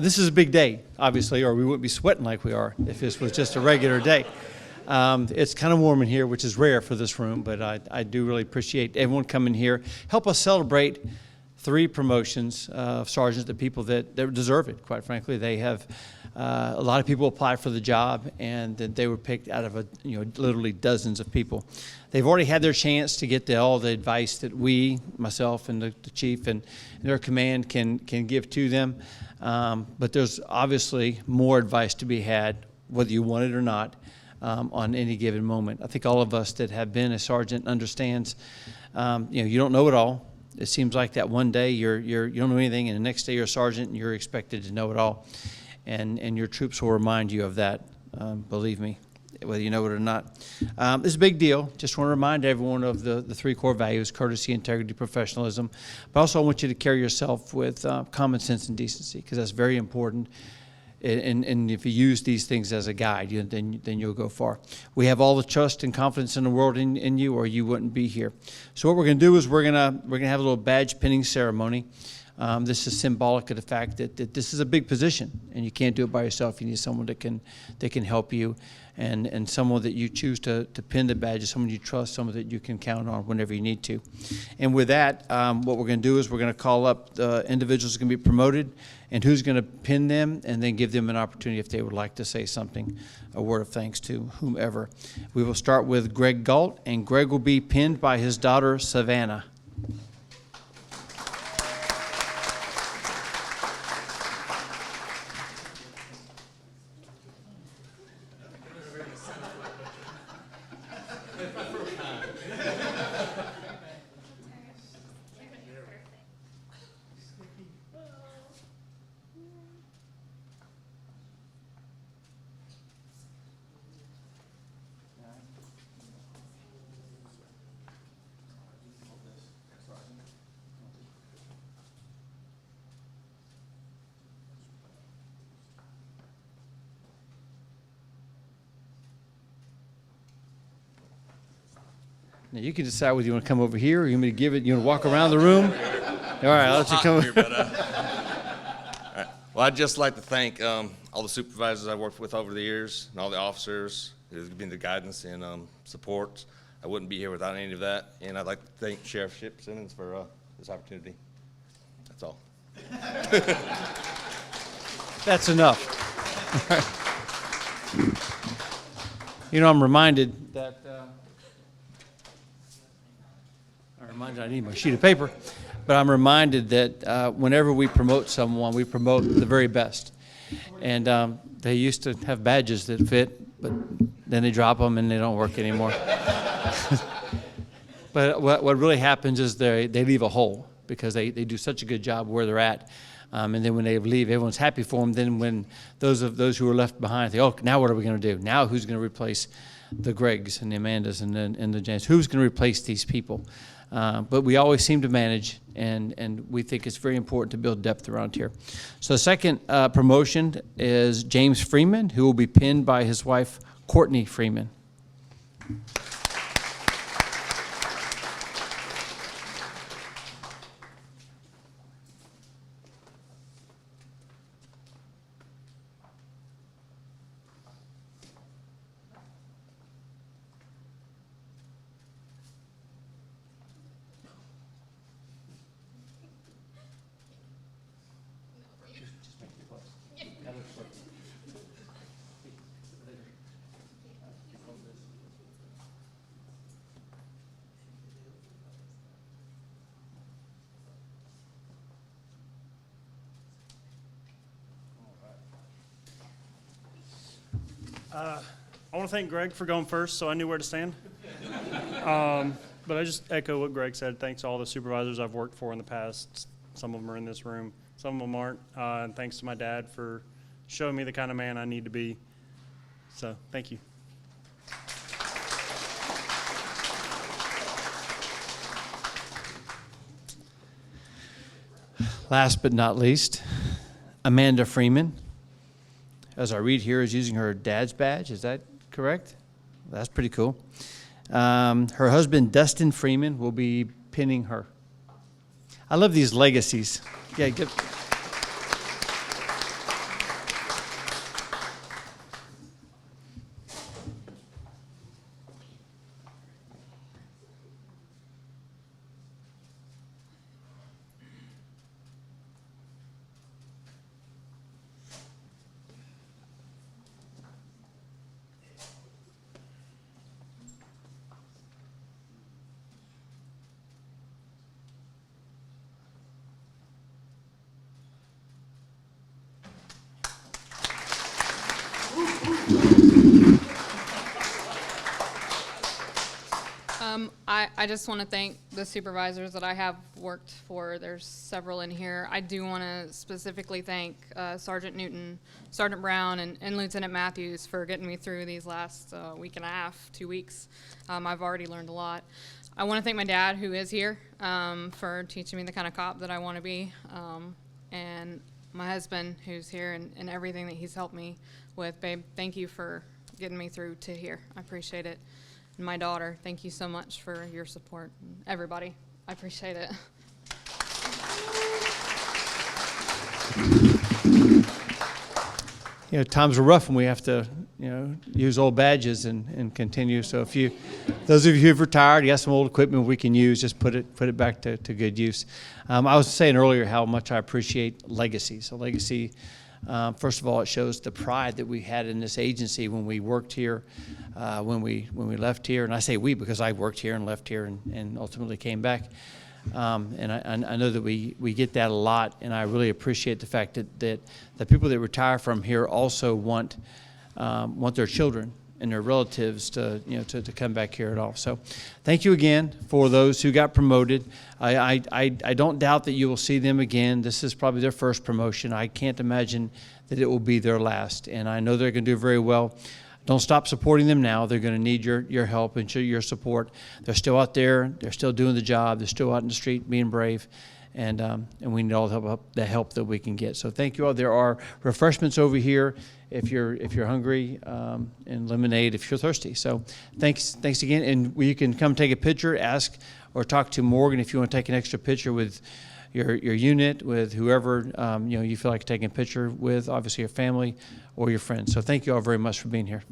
This is a big day, obviously, or we wouldn't be sweating like we are if this was just a regular day. It's kind of warm in here, which is rare for this room, but I do really appreciate everyone coming here. Help us celebrate 3 promotions of sergeants, the people that deserve it, quite frankly. They have, a lot of people apply for the job, and that they were picked out of, literally dozens of people. They've already had their chance to get all the advice that we, myself and the chief and their command can give to them. But there's obviously more advice to be had, whether you want it or not, on any given moment. I think all of us that have been a sergeant understands, you don't know it all. It seems like that one day you don't know anything, and the next day you're a sergeant and you're expected to know it all. And your troops will remind you of that, believe me, whether you know it or not. It's a big deal. Just want to remind everyone of the 3 core values: courtesy, integrity, professionalism. But also I want you to carry yourself with common sense and decency, because that's very important. And if you use these things as a guide, then you'll go far. We have all the trust and confidence in the world in you, or you wouldn't be here. So what we're going to do is we're gonna have a little badge pinning ceremony. This is symbolic of the fact that this is a big position, and you can't do it by yourself. You need someone that can help you, and someone that you choose to pin the badge is someone you trust, someone that you can count on whenever you need to. And with that, what we're going to do is we're going to call up the individuals who are going to be promoted and who's going to pin them, and then give them an opportunity if they would like to say something, a word of thanks to whomever. We will start with Greg Galt, and Greg will be pinned by his daughter, Savannah. Now you can decide whether you want to come over here or you want me to give it. You want to walk around the room? All right, I'll let you come. Here, but, all right. Well, I'd just like to thank all the supervisors I've worked with over the years, and all the officers who've been the guidance and support. I wouldn't be here without any of that. And I'd like to thank Sheriff Ship Simmons for this opportunity. That's all. That's enough. I'm reminded that. I need my sheet of paper, but I'm reminded that whenever we promote someone, we promote the very best. And they used to have badges that fit, but then they drop them and they don't work anymore. But what really happens is they leave a hole, because they do such a good job where they're at. And then when they leave, everyone's happy for them. Then when those who are left behind think, oh, now what are we going to do? Now who's going to replace the Gregs and the Amandas and the James? Who's going to replace these people? But we always seem to manage, and we think it's very important to build depth around here. So the second promotion is James Freeman, who will be pinned by his wife, Courtney Freeman. I want to thank Greg for going first, so I knew where to stand. But I just echo what Greg said. Thanks to all the supervisors I've worked for in the past. Some of them are in this room, some of them aren't. And thanks to my dad for showing me the kind of man I need to be. So thank you. Last but not least, Amanda Freeman, as I read here, is using her dad's badge. Is that correct? That's pretty cool. Her husband, Dustin Freeman, will be pinning her. I love these legacies. Yeah, I just want to thank the supervisors that I have worked for. There's several in here. I do want to specifically thank Sergeant Newton, Sergeant Brown, and Lieutenant Matthews for getting me through these last week and a half, 2 weeks. I've already learned a lot. I want to thank my dad, who is here, for teaching me the kind of cop that I want to be, and my husband, who's here, and everything that he's helped me with. Babe, thank you for getting me through to here. I appreciate it. And my daughter, thank you so much for your support. Everybody, I appreciate it. You know, times are rough when we have to, use old badges and continue. So those of you who've retired, you got some old equipment we can use, just put it back to good use. I was saying earlier how much I appreciate legacy. So legacy, first of all, it shows the pride that we had in this agency when we worked here, when we left here. And I say we because I worked here and left here and ultimately came back. And I know that we get that a lot, and I really appreciate the fact that the people that retire from here also want their children and their relatives to come back here at all. So thank you again for those who got promoted. I don't doubt that you will see them again. This is probably their first promotion. I can't imagine that it will be their last, and I know they're going to do very well. Don't stop supporting them now. They're going to need your help and your support. They're still out there. They're still doing the job. They're still out in the street being brave, and we need all the help that we can get. So thank you all. There are refreshments over here if you're hungry, and lemonade if you're thirsty. So thanks again, and you can come take a picture, ask or talk to Morgan if you want to take an extra picture with your unit, with whoever you feel like taking a picture with, obviously your family or your friends. So thank you all very much for being here.